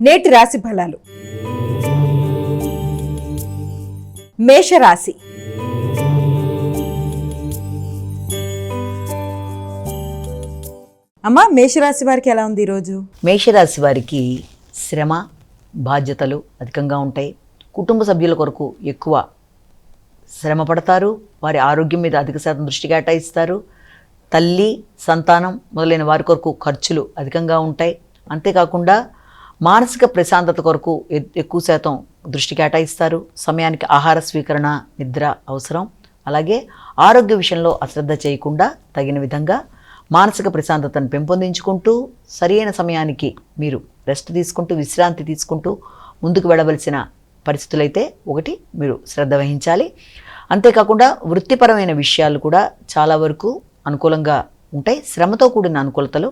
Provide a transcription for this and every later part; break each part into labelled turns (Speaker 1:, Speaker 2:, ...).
Speaker 1: నేటి రాశి ఫలాలు. మేషరాశి. అమ్మా, మేషరాశి వారికి ఎలా ఉంది ఈరోజు?
Speaker 2: మేషరాశి వారికి శ్రమ, బాధ్యతలు అధికంగా ఉంటాయి. కుటుంబ సభ్యుల కొరకు ఎక్కువ శ్రమ పడతారు. వారి ఆరోగ్యం మీద అధిక శాతం దృష్టి కేటాయిస్తారు. తల్లి, సంతానం మొదలైన వారి కొరకు ఖర్చులు అధికంగా ఉంటాయి. అంతేకాకుండా మానసిక ప్రశాంతత కొరకు ఎక్కువ శాతం దృష్టి కేటాయిస్తారు. సమయానికి ఆహార స్వీకరణ, నిద్ర అవసరం. అలాగే ఆరోగ్య విషయంలో అశ్రద్ధ చేయకుండా తగిన విధంగా మానసిక ప్రశాంతతను పెంపొందించుకుంటూ సరైన సమయానికి మీరు రెస్ట్ తీసుకుంటూ విశ్రాంతి తీసుకుంటూ ముందుకు వెళ్ళవలసిన పరిస్థితులైతే ఒకటి మీరు శ్రద్ధ వహించాలి. అంతేకాకుండా వృత్తిపరమైన విషయాలు కూడా చాలా వరకు అనుకూలంగా ఉంటాయి. శ్రమతో కూడిన అనుకూలతలు.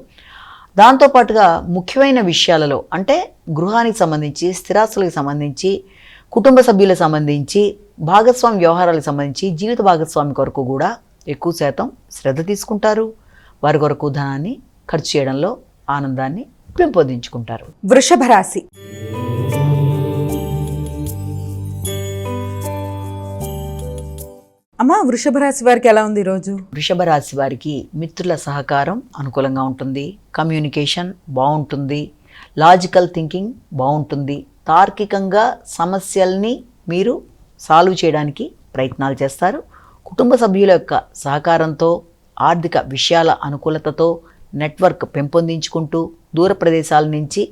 Speaker 2: దాంతోపాటుగా ముఖ్యమైన విషయాలలో అంటే గృహానికి సంబంధించి, స్థిరాస్తులకు సంబంధించి, కుటుంబ సభ్యులకు సంబంధించి, భాగస్వామి వ్యవహారాలకు సంబంధించి జీవిత భాగస్వామి కొరకు కూడా ఎక్కువ శాతం శ్రద్ధ తీసుకుంటారు. వారి కొరకు ధనాన్ని ఖర్చు చేయడంలో ఆనందాన్ని పెంపొందించుకుంటారు.
Speaker 1: వృషభ రాశి. అమ్మా, వృషభ రాశి వారికి ఎలా ఉంది ఈరోజు?
Speaker 2: వృషభ రాశి వారికి మిత్రుల సహకారం అనుకూలంగా ఉంటుంది. కమ్యూనికేషన్ బాగుంటుంది. లాజికల్ థింకింగ్ బాగుంటుంది. తార్కికంగా సమస్యల్ని మీరు సాల్వ్ చేయడానికి ప్రయత్నాలు చేస్తారు. కుటుంబ సభ్యుల యొక్క సహకారంతో, ఆర్థిక విషయాల అనుకూలతతో నెట్వర్క్ పెంపొందించుకుంటూ దూర ప్రదేశాల నుంచి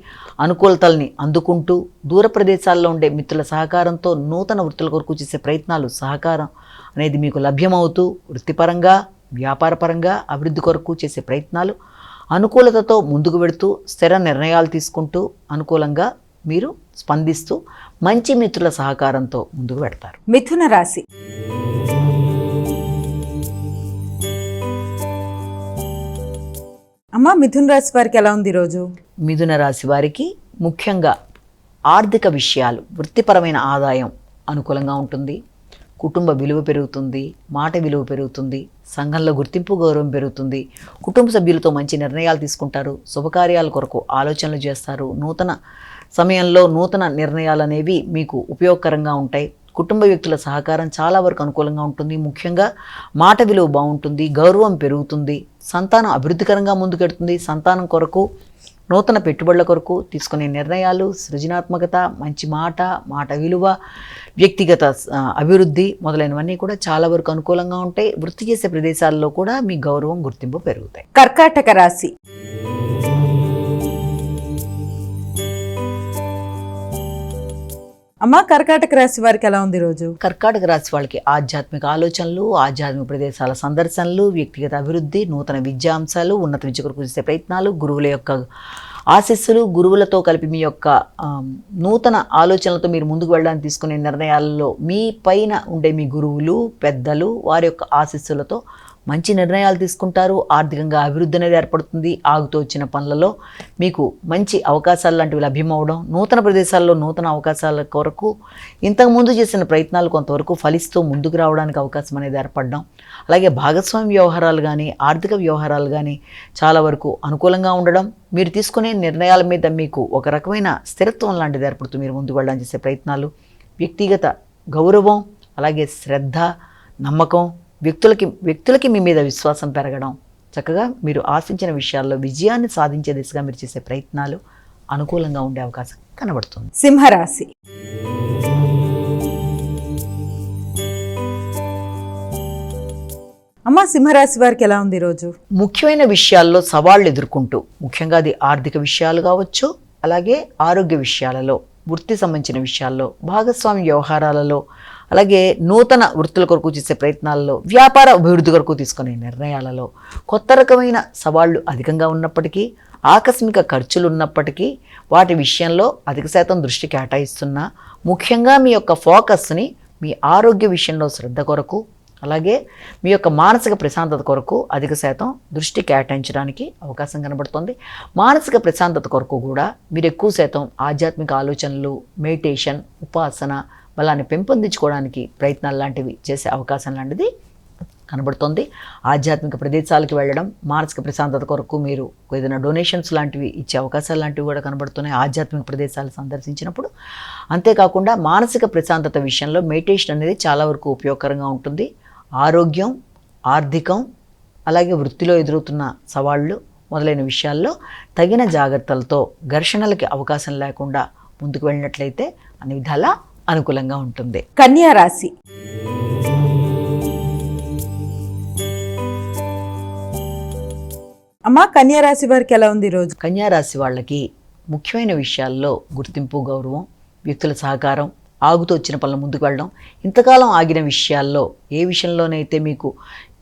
Speaker 2: అనుకూలతల్ని అందుకుంటూ దూర ప్రదేశాల్లో ఉండే మిత్రుల సహకారంతో నూతన వృత్తుల కొరకు చేసే ప్రయత్నాలు, సహకారం అనేది మీకు లభ్యమవుతూ వృత్తిపరంగా, వ్యాపారపరంగా అభివృద్ధి కొరకు చేసే ప్రయత్నాలు అనుకూలతతో ముందుకు వెడుతూ స్థిర నిర్ణయాలు తీసుకుంటూ అనుకూలంగా మీరు స్పందిస్తూ మంచి మిత్రుల సహకారంతో ముందుకు పెడతారు.
Speaker 1: మిథున రాశి. అమ్మా, మిథున రాశి వారికి ఎలా ఉంది ఈరోజు?
Speaker 2: మిథున రాశి వారికి ముఖ్యంగా ఆర్థిక విషయాలు, వృత్తిపరమైన ఆదాయం అనుకూలంగా ఉంటుంది. కుటుంబ విలువ పెరుగుతుంది. మాట విలువ పెరుగుతుంది. సంఘంలో గుర్తింపు, గౌరవం పెరుగుతుంది. కుటుంబ సభ్యులతో మంచి నిర్ణయాలు తీసుకుంటారు. శుభకార్యాల కొరకు ఆలోచనలు చేస్తారు. నూతన సమయంలో నూతన నిర్ణయాలు అనేవి మీకు ఉపయోగకరంగా ఉంటాయి. కుటుంబ వ్యక్తుల సహకారం చాలా వరకు అనుకూలంగా ఉంటుంది. ముఖ్యంగా మాట విలువ బాగుంటుంది. గౌరవం పెరుగుతుంది. సంతానం అభివృద్ధికరంగా ముందుకెడుతుంది. సంతానం కొరకు, నూతన పెట్టుబడుల కొరకు తీసుకునే నిర్ణయాలు, సృజనాత్మకత, మంచి మాట విలువ, వ్యక్తిగత అభివృద్ధి మొదలైనవన్నీ కూడా చాలా వరకు అనుకూలంగా ఉంటాయి. వృత్తి చేసే ప్రదేశాల్లో కూడా మీ గౌరవం, గుర్తింపు పెరుగుతాయి.
Speaker 1: కర్కాటక రాశి. అమ్మా, కర్కాటక రాశి వారికి ఎలా ఉంది ఈరోజు?
Speaker 2: కర్కాటక రాశి వాళ్ళకి ఆధ్యాత్మిక ఆలోచనలు, ఆధ్యాత్మిక ప్రదేశాల సందర్శనలు, వ్యక్తిగత అభివృద్ధి, నూతన విద్యాంశాలు, ఉన్నత విద్య కొరకు చేసే ప్రయత్నాలు, గురువుల యొక్క ఆశీస్సులు, గురువులతో కలిపి మీ యొక్క నూతన ఆలోచనలతో మీరు ముందుకు వెళ్ళడానికి తీసుకునే నిర్ణయాలలో మీ పైన ఉండే మీ గురువులు, పెద్దలు, వారి యొక్క ఆశీస్సులతో మంచి నిర్ణయాలు తీసుకుంటారు. ఆర్థికంగా అభివృద్ధి అనేది ఏర్పడుతుంది. ఆగుతూ వచ్చిన పనులలో మీకు మంచి అవకాశాలు లాంటివి లభ్యమవడం, నూతన ప్రదేశాల్లో నూతన అవకాశాల కొరకు ఇంతకుముందు చేసిన ప్రయత్నాలు కొంతవరకు ఫలిస్తూ ముందుకు రావడానికి అవకాశం అనేది ఏర్పడడం, అలాగే భాగస్వామి వ్యవహారాలు కానీ, ఆర్థిక వ్యవహారాలు కానీ చాలా వరకు అనుకూలంగా ఉండడం, మీరు తీసుకునే నిర్ణయాల మీద మీకు ఒక రకమైన స్థిరత్వం లాంటిది ఏర్పడుతూ మీరు ముందుకు వెళ్ళడానికి చేసే ప్రయత్నాలు, వ్యక్తిగత గౌరవం, అలాగే శ్రద్ధ, నమ్మకం, వ్యక్తులకి మీ మీద విశ్వాసం పెరగడం, చక్కగా మీరు ఆశించిన విషయాల్లో విజయాన్ని సాధించే దిశగా మీరు చేసే ప్రయత్నాలు అనుకూలంగా ఉండే అవకాశం కనబడుతుంది.
Speaker 1: సింహరాశి. అమ్మా, సింహరాశి వారికి ఎలా ఉంది ఈరోజు?
Speaker 2: ముఖ్యమైన విషయాల్లో సవాళ్లు ఎదుర్కొంటూ, ముఖ్యంగా అది ఆర్థిక విషయాలు కావచ్చు, అలాగే ఆరోగ్య విషయాలలో, వృత్తి సంబంధించిన విషయాల్లో, భాగస్వామి వ్యవహారాలలో, అలాగే నూతన వృత్తుల కొరకు చేసే ప్రయత్నాలలో, వ్యాపార అభివృద్ధి కొరకు తీసుకునే నిర్ణయాలలో కొత్త రకమైన సవాళ్లు అధికంగా ఉన్నప్పటికీ, ఆకస్మిక ఖర్చులు ఉన్నప్పటికీ వాటి విషయంలో అధిక శాతం దృష్టి కేటాయిస్తున్నా, ముఖ్యంగా మీ యొక్క ఫోకస్ని మీ ఆరోగ్య విషయంలో శ్రద్ధ కొరకు, అలాగే మీ యొక్క మానసిక ప్రశాంతత కొరకు అధిక శాతం దృష్టి కేటాయించడానికి అవకాశం కనబడుతుంది. మానసిక ప్రశాంతత కొరకు కూడా మీరు ఎక్కువ శాతం ఆధ్యాత్మిక ఆలోచనలు, మెడిటేషన్, ఉపాసన బలాన్ని పెంపొందించుకోవడానికి ప్రయత్నాలు లాంటివి చేసే అవకాశం లాంటిది కనబడుతోంది. ఆధ్యాత్మిక ప్రదేశాలకు వెళ్ళడం, మానసిక ప్రశాంతత కొరకు మీరు ఏదైనా డొనేషన్స్ లాంటివి ఇచ్చే అవకాశాలు లాంటివి కూడా కనబడుతున్నాయి ఆధ్యాత్మిక ప్రదేశాలు సందర్శించినప్పుడు. అంతేకాకుండా మానసిక ప్రశాంతత విషయంలో మెడిటేషన్ అనేది చాలా వరకు ఉపయోగకరంగా ఉంటుంది. ఆరోగ్యం, ఆర్థికం, అలాగే వృత్తిలో ఎదురవుతున్న సవాళ్ళు మొదలైన విషయాల్లో తగిన జాగ్రత్తలతో ఘర్షణలకి అవకాశం లేకుండా ముందుకు వెళ్ళినట్లయితే అన్ని విధాలా అనుకూలంగా ఉంటుంది.
Speaker 1: కన్యా రాశి. అమ్మా, కన్యా రాశి వారికి ఎలా ఉంది ఈరోజు?
Speaker 2: కన్యా రాశి వాళ్ళకి ముఖ్యమైన విషయాల్లో గుర్తింపు, గౌరవం, వ్యక్తుల సహకారం, ఆగుతూ వచ్చిన పనులు ముందుకు వెళ్ళడం, ఇంతకాలం ఆగిన విషయాల్లో ఏ విషయంలోనైతే మీకు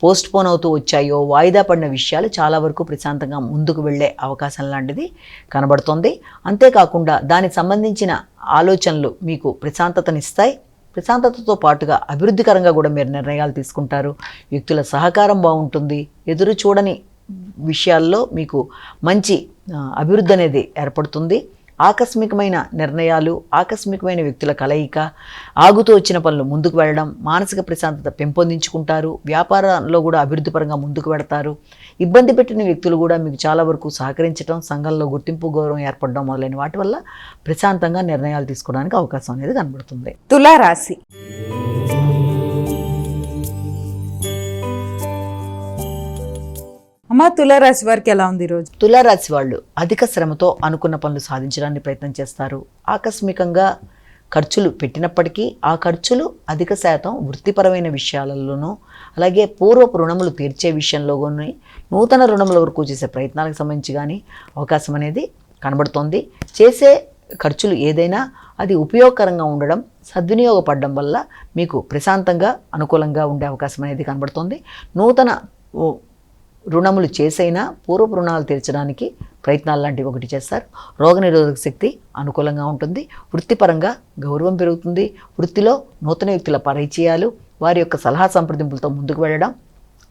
Speaker 2: పోస్ట్ పోన్ అవుతూ వచ్చాయో, వాయిదా పడిన విషయాలు చాలా వరకు ప్రశాంతంగా ముందుకు వెళ్ళే అవకాశం లాంటిది కనబడుతోంది. అంతేకాకుండా దానికి సంబంధించిన ఆలోచనలు మీకు ప్రశాంతతనిస్తాయి. ప్రశాంతతతో పాటుగా అభివృద్ధికరంగా కూడా మీరు నిర్ణయాలు తీసుకుంటారు. వ్యక్తుల సహకారం బాగుంటుంది. ఎదురు చూడని విషయాల్లో మీకు మంచి అభివృద్ధి అనేది ఏర్పడుతుంది. ఆకస్మికమైన నిర్ణయాలు, ఆకస్మికమైన వ్యక్తుల కలయిక, ఆగుతూ వచ్చిన పనులు ముందుకు వెళ్ళడం, మానసిక ప్రశాంతత పెంపొందించుకుంటారు. వ్యాపారంలో కూడా అభివృద్ధిపరంగా ముందుకు వెడతారు. ఇబ్బంది పెట్టిన వ్యక్తులు కూడా మీకు చాలా వరకు సహకరించడం, సంఘంలో గుర్తింపు, గౌరవం ఏర్పడడం మొదలైన వాటి వల్ల ప్రశాంతంగా నిర్ణయాలు తీసుకోవడానికి అవకాశం అనేది కనబడుతుంది.
Speaker 1: తులారాశి. అమ్మా, తులారాశి వారికి ఎలా ఉంది ఈరోజు?
Speaker 2: తులారాశి వాళ్ళు అధిక శ్రమతో అనుకున్న పనులు సాధించడానికి ప్రయత్నం చేస్తారు. ఆకస్మికంగా ఖర్చులు పెట్టినప్పటికీ ఆ ఖర్చులు అధిక శాతం వృత్తిపరమైన విషయాలలోనూ, అలాగే పూర్వపు రుణములు తీర్చే విషయంలో కానీ, నూతన రుణముల వరకు చేసే ప్రయత్నాలకు సంబంధించి కానీ అవకాశం అనేది కనబడుతోంది. చేసే ఖర్చులు ఏదైనా అది ఉపయోగకరంగా ఉండడం, సద్వినియోగపడడం వల్ల మీకు ప్రశాంతంగా, అనుకూలంగా ఉండే అవకాశం అనేది కనబడుతోంది. నూతన రుణములు చేసైనా పూర్వపు రుణాలు తీర్చడానికి ప్రయత్నాలు లాంటివి ఒకటి చేస్తారు. రోగనిరోధక శక్తి అనుకూలంగా ఉంటుంది. వృత్తిపరంగా గౌరవం పెరుగుతుంది. వృత్తిలో నూతన వ్యక్తుల పరిచయాలు, వారి యొక్క సలహా సంప్రదింపులతో ముందుకు వెళ్ళడం,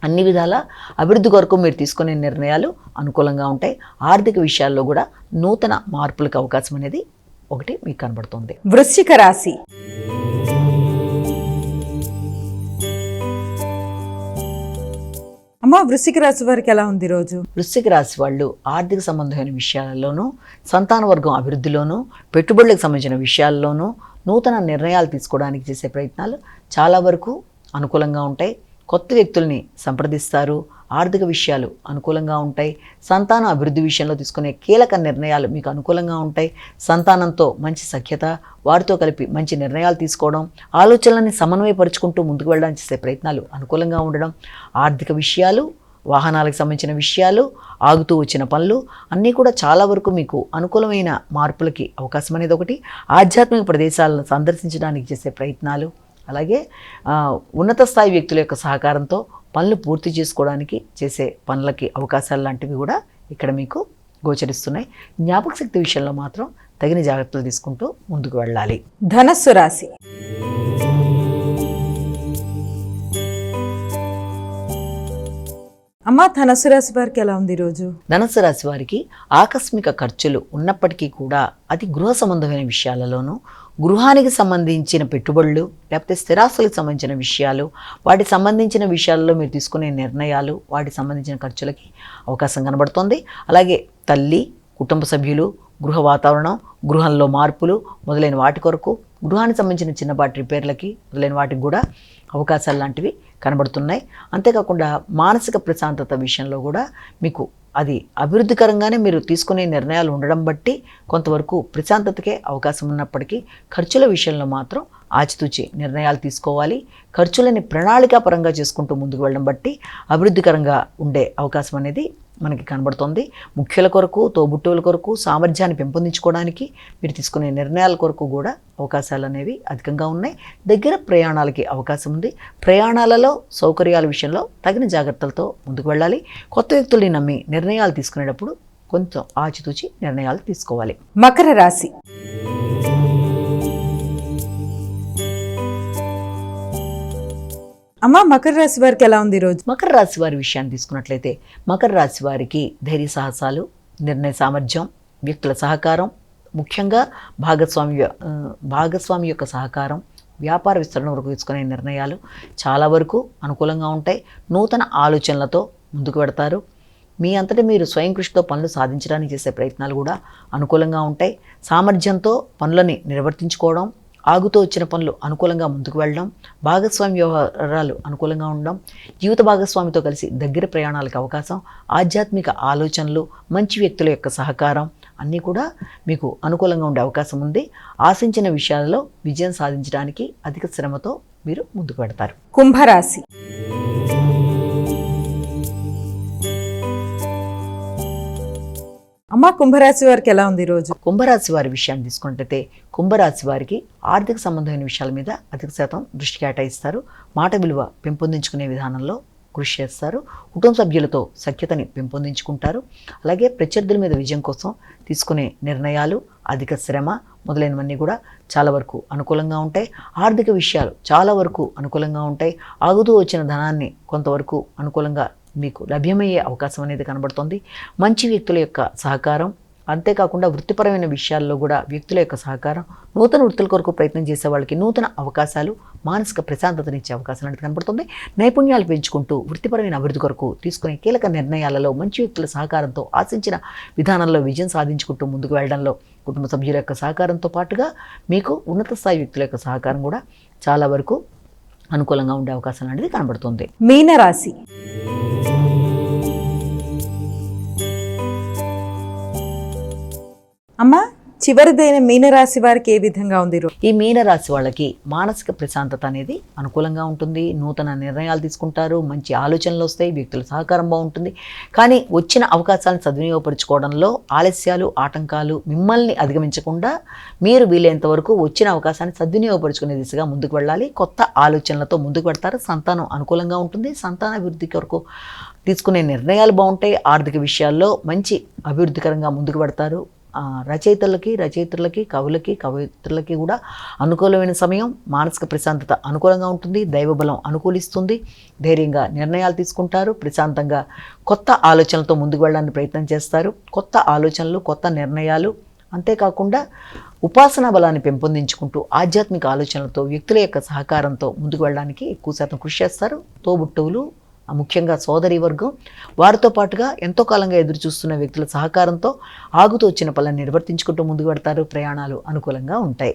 Speaker 2: అన్ని విధాల అభివృద్ధి కొరకు మీరు తీసుకునే నిర్ణయాలు అనుకూలంగా ఉంటాయి. ఆర్థిక విషయాల్లో కూడా నూతన మార్పులకు అవకాశం అనేది ఒకటి మీకు కనబడుతుంది.
Speaker 1: వృశ్చిక రాశి. అమ్మా, వృశ్చిక రాశి వారికి ఎలా ఉంది ఈరోజు?
Speaker 2: వృశ్చిక రాశి వాళ్ళు ఆర్థిక సంబంధమైన విషయాలలోనూ, సంతాన వర్గం అభివృద్ధిలోనూ, పెట్టుబడులకు సంబంధించిన విషయాల్లోనూ నూతన నిర్ణయాలు తీసుకోవడానికి చేసే ప్రయత్నాలు చాలా వరకు అనుకూలంగా ఉంటాయి. కొత్త వ్యక్తుల్ని సంప్రదిస్తారు. ఆర్థిక విషయాలు అనుకూలంగా ఉంటాయి. సంతాన అభివృద్ధి విషయంలో తీసుకునే కీలక నిర్ణయాలు మీకు అనుకూలంగా ఉంటాయి. సంతానంతో మంచి సఖ్యత, వారితో కలిపి మంచి నిర్ణయాలు తీసుకోవడం, ఆలోచనలని సమన్వయపరుచుకుంటూ ముందుకు వెళ్ళడానికి చేసే ప్రయత్నాలు అనుకూలంగా ఉండడం, ఆర్థిక విషయాలు, వాహనాలకు సంబంధించిన విషయాలు, ఆగుతూ వచ్చిన పనులు అన్నీ కూడా చాలా వరకు మీకు అనుకూలమైన మార్పులకి అవకాశం అనేది ఒకటి. ఆధ్యాత్మిక ప్రదేశాలను సందర్శించడానికి చేసే ప్రయత్నాలు, అలాగే ఉన్నత స్థాయి వ్యక్తుల యొక్క సహకారంతో పనులు పూర్తి చేసుకోవడానికి చేసే పనులకి అవకాశాలు లాంటివి కూడా ఇక్కడ మీకు గోచరిస్తున్నాయి. జ్ఞాపక శక్తి విషయంలో మాత్రం తగిన జాగ్రత్తలు తీసుకుంటూ ముందుకు వెళ్ళాలి.
Speaker 1: ధనస్సు రాశి. అమ్మా, ధనస్సు రాశి వారికి ఎలా ఉంది ఈరోజు?
Speaker 2: ధనస్సు రాశి వారికి ఆకస్మిక ఖర్చులు ఉన్నప్పటికీ కూడా అది గృహ సంబంధమైన విషయాలలోనూ, గృహానికి సంబంధించిన పెట్టుబడులు, లేకపోతే స్థిరాస్తులకు సంబంధించిన విషయాలు, వాటికి సంబంధించిన విషయాల్లో మీరు తీసుకునే నిర్ణయాలు, వాటికి సంబంధించిన ఖర్చులకి అవకాశం కనబడుతోంది. అలాగే తల్లి, కుటుంబ సభ్యులు, గృహ వాతావరణం, గృహంలో మార్పులు మొదలైన వాటి కొరకు, గృహానికి సంబంధించిన చిన్నపాటి రిపేర్లకి మొదలైన వాటికి కూడా అవకాశాలు లాంటివి కనబడుతున్నాయి. అంతేకాకుండా మానసిక ప్రశాంతత విషయంలో కూడా మీకు అది అభివృద్ధికరంగానే మీరు తీసుకునే నిర్ణయాలు ఉండడం బట్టి కొంతవరకు ప్రశాంతతకే అవకాశం ఉన్నప్పటికీ ఖర్చుల విషయంలో మాత్రం ఆచితూచి నిర్ణయాలు తీసుకోవాలి. ఖర్చులని ప్రణాళికాపరంగా చేసుకుంటూ ముందుకు వెళ్ళడం బట్టి అభివృద్ధికరంగా ఉండే అవకాశం అనేది మనకి కనబడుతోంది. ముఖ్యుల కొరకు, తోబుట్టువుల కొరకు, సామర్థ్యాన్ని పెంపొందించుకోవడానికి మీరు తీసుకునే నిర్ణయాల కొరకు కూడా అవకాశాలు అనేవి అధికంగా ఉన్నాయి. దగ్గర ప్రయాణాలకి అవకాశం ఉంది. ప్రయాణాలలో సౌకర్యాల విషయంలో తగిన జాగ్రత్తలతో ముందుకు వెళ్ళాలి. కొత్త వ్యక్తుల్ని నమ్మి నిర్ణయాలు తీసుకునేటప్పుడు కొంచెం ఆచితూచి నిర్ణయాలు తీసుకోవాలి.
Speaker 1: మకర రాశి. అమ్మా, మకర రాశి వారికి ఎలా ఉంది ఈరోజు?
Speaker 2: మకర రాశి వారి విషయాన్ని తీసుకున్నట్లయితే మకర రాశి వారికి ధైర్య సాహసాలు, నిర్ణయ సామర్థ్యం, వ్యక్తుల సహకారం, ముఖ్యంగా భాగస్వామి యొక్క సహకారం, వ్యాపార విస్తరణ వరకు తీసుకునే నిర్ణయాలు చాలా వరకు అనుకూలంగా ఉంటాయి. నూతన ఆలోచనలతో ముందుకు పెడతారు. మీ అంతటి మీరు స్వయం కృషితో పనులు సాధించడానికి చేసే ప్రయత్నాలు కూడా అనుకూలంగా ఉంటాయి. సామర్థ్యంతో పనులని నిర్వర్తించుకోవడం, ఆగుతూ వచ్చిన పనులు అనుకూలంగా ముందుకు వెళ్ళడం, భాగస్వామి వ్యవహారాలు అనుకూలంగా ఉండడం, జీవిత భాగస్వామితో కలిసి దగ్గర ప్రయాణాలకు అవకాశం, ఆధ్యాత్మిక ఆలోచనలు, మంచి వ్యక్తుల యొక్క సహకారం అన్నీ కూడా మీకు అనుకూలంగా ఉండే అవకాశం ఉంది. ఆశించిన విషయాలలో విజయం సాధించడానికి అధిక శ్రమతో మీరు ముందుకు పెడతారు.
Speaker 1: కుంభరాశి. అమ్మ, కుంభరాశి వారికి ఎలా ఉంది ఈరోజు?
Speaker 2: కుంభరాశి వారి విషయాన్ని తీసుకున్నట్లయితే కుంభరాశి వారికి ఆర్థిక సంబంధమైన విషయాల మీద అధిక శాతం దృష్టి కేటాయిస్తారు. మాట విలువ పెంపొందించుకునే విధానంలో కృషి చేస్తారు. కుటుంబ సభ్యులతో సఖ్యతని పెంపొందించుకుంటారు. అలాగే ప్రత్యర్థుల మీద విజయం కోసం తీసుకునే నిర్ణయాలు, అధిక శ్రమ మొదలైనవన్నీ కూడా చాలా వరకు అనుకూలంగా ఉంటాయి. ఆర్థిక విషయాలు చాలా వరకు అనుకూలంగా ఉంటాయి. ఆగుతూ వచ్చిన ధనాన్ని కొంతవరకు అనుకూలంగా మీకు లభ్యమయ్యే అవకాశం అనేది కనబడుతుంది. మంచి వ్యక్తుల యొక్క సహకారం, అంతేకాకుండా వృత్తిపరమైన విషయాల్లో కూడా వ్యక్తుల యొక్క సహకారం, నూతన వృత్తుల కొరకు ప్రయత్నం చేసే వాళ్ళకి నూతన అవకాశాలు, మానసిక ప్రశాంతతనిచ్చే అవకాశం అనేది కనబడుతుంది. నైపుణ్యాలు పెంచుకుంటూ వృత్తిపరమైన అభివృద్ధి కొరకు తీసుకునే కీలక నిర్ణయాలలో మంచి వ్యక్తుల సహకారంతో ఆశించిన విధానంలో విజయం సాధించుకుంటూ ముందుకు వెళ్ళడంలో కుటుంబ సభ్యుల యొక్క సహకారంతో పాటుగా మీకు ఉన్నత స్థాయి వ్యక్తుల యొక్క సహకారం కూడా చాలా వరకు అనుకూలంగా ఉండే అవకాశం అనేది కనబడుతుంది.
Speaker 1: మీనరాశి. అమ్మా, చివరిదైన మీనరాశి వారికి ఏ విధంగా ఉంది ఈరోజు?
Speaker 2: ఈ మీనరాశి వాళ్ళకి మానసిక ప్రశాంతత అనేది అనుకూలంగా ఉంటుంది. నూతన నిర్ణయాలు తీసుకుంటారు. మంచి ఆలోచనలు వస్తాయి. వ్యక్తుల సహకారం బాగుంటుంది. కానీ వచ్చిన అవకాశాలను సద్వినియోగపరుచుకోవడంలో ఆలస్యాలు, ఆటంకాలు మిమ్మల్ని అధిగమించకుండా మీరు వీలైనంత వరకు వచ్చిన అవకాశాన్ని సద్వినియోగపరుచుకునే దిశగా ముందుకు వెళ్ళాలి. కొత్త ఆలోచనలతో ముందుకు పెడతారు. సంతానం అనుకూలంగా ఉంటుంది. సంతాన అభివృద్ధి కొరకు తీసుకునే నిర్ణయాలు బాగుంటాయి. ఆర్థిక విషయాల్లో మంచి అభివృద్ధికరంగా ముందుకు పెడతారు. రచయితలకి, కవిత్రులకి కూడా అనుకూలమైన సమయం. మానసిక ప్రశాంతత అనుకూలంగా ఉంటుంది. దైవబలం అనుకూలిస్తుంది. ధైర్యంగా నిర్ణయాలు తీసుకుంటారు. ప్రశాంతంగా కొత్త ఆలోచనలతో ముందుకు వెళ్ళడానికి ప్రయత్నం చేస్తారు. కొత్త ఆలోచనలు, కొత్త నిర్ణయాలు, అంతేకాకుండా ఉపాసనా బలాన్ని పెంపొందించుకుంటూ ఆధ్యాత్మిక ఆలోచనలతో వ్యక్తుల యొక్క సహకారంతో ముందుకు వెళ్ళడానికి ఎక్కువ శాతం కృషి చేస్తారు. తోబుట్టువులు, ముఖ్యంగా సోదరి వర్గం, వారితో పాటుగా ఎంతో కాలంగా ఎదురు చూస్తున్న వ్యక్తుల సహకారంతో ఆగుతూ వచ్చిన పనులను నిర్వర్తించుకుంటూ ముందుకు పెడతారు. ప్రయాణాలు అనుకూలంగా ఉంటాయి.